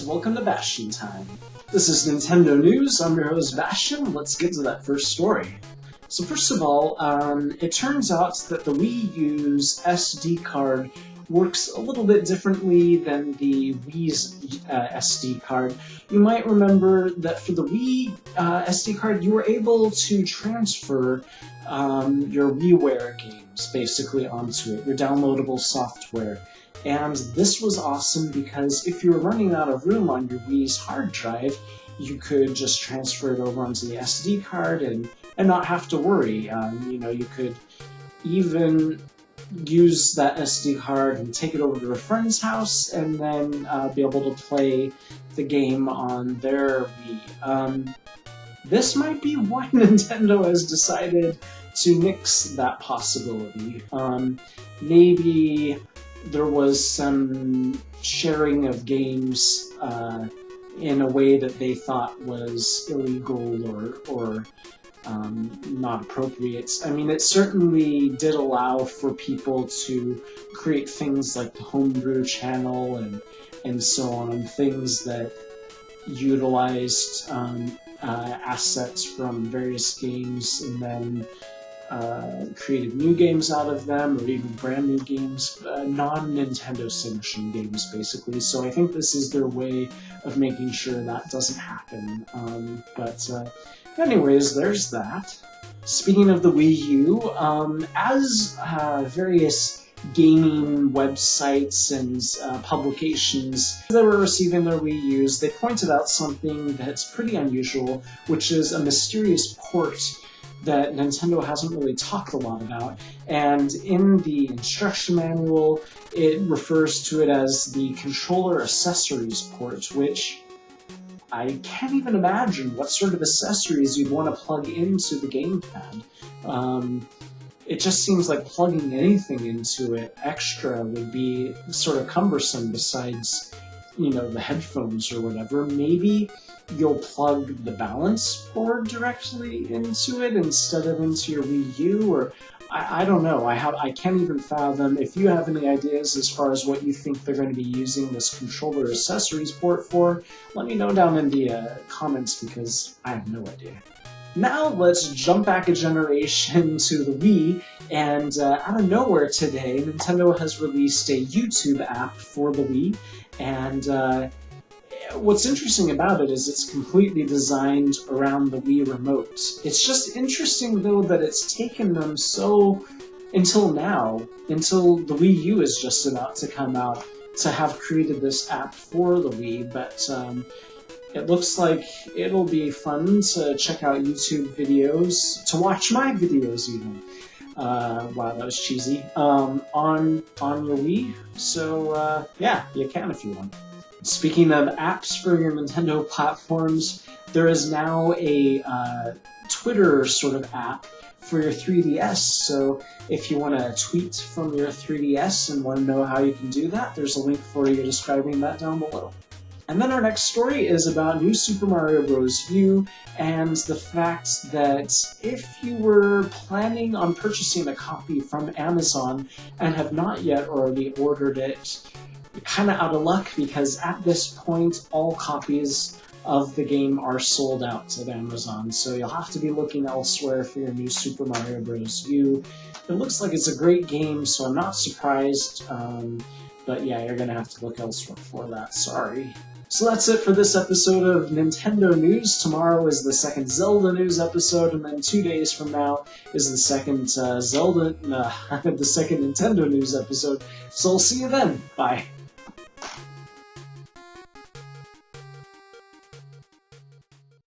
welcome to Bastian time. This is Nintendo News, I'm your host Bastian. Let's get to that first story. So first of all, it turns out that the Wii U's SD card works a little bit differently than the Wii's SD card. You might remember that for the Wii SD card, you were able to transfer your WiiWare games basically onto it, your downloadable software. And this was awesome because if you were running out of room on your Wii's hard drive, you could just transfer it over onto the SD card and not have to worry. You could even use that SD card and take it over to a friend's house and then be able to play the game on their Wii. This might be why Nintendo has decided to nix that possibility. Maybe there was some sharing of games in a way that they thought was illegal or not appropriate. I mean, it certainly did allow for people to create things like the homebrew channel and so on, things that utilized assets from various games and then created new games out of them, or even brand new games, non-Nintendo sanctioned games, basically. So I think this is their way of making sure that doesn't happen. Anyways, there's that. Speaking of the Wii U, as various gaming websites and publications that were receiving their Wii U's, they pointed out something that's pretty unusual, which is a mysterious port that Nintendo hasn't really talked a lot about. And in the instruction manual, it refers to it as the controller accessories port, which I can't even imagine what sort of accessories you'd want to plug into the GamePad. It just seems like plugging anything into it extra would be sort of cumbersome besides, the headphones or whatever. Maybe you'll plug the balance board directly into it instead of into your Wii U, or I don't know. I can't even fathom. If you have any ideas as far as what you think they're going to be using this controller accessories port for, let me know down in the comments because I have no idea. Now let's jump back a generation to the Wii, and out of nowhere today, Nintendo has released a YouTube app for the Wii, and what's interesting about it is it's completely designed around the Wii remote. It's just interesting, though, that it's taken them until the Wii U is just about to come out, to have created this app for the Wii, but it looks like it'll be fun to check out YouTube videos, to watch my videos even. Wow, that was cheesy. On your Wii, so yeah, you can if you want. Speaking of apps for your Nintendo platforms, there is now a Twitter sort of app for your 3DS, so if you want to tweet from your 3DS and want to know how you can do that, there's a link for you describing that down below. And then our next story is about New Super Mario Bros. U and the fact that if you were planning on purchasing a copy from Amazon and have not yet already ordered it, you're kind of out of luck because at this point all copies of the game are sold out at Amazon, so you'll have to be looking elsewhere for your New Super Mario Bros. U. It looks like it's a great game, so I'm not surprised, but yeah, you're going to have to look elsewhere for that, sorry. So that's it for this episode of Nintendo News. Tomorrow is the second Zelda News episode, and then 2 days from now is the second the second Nintendo News episode. So I'll see you then. Bye.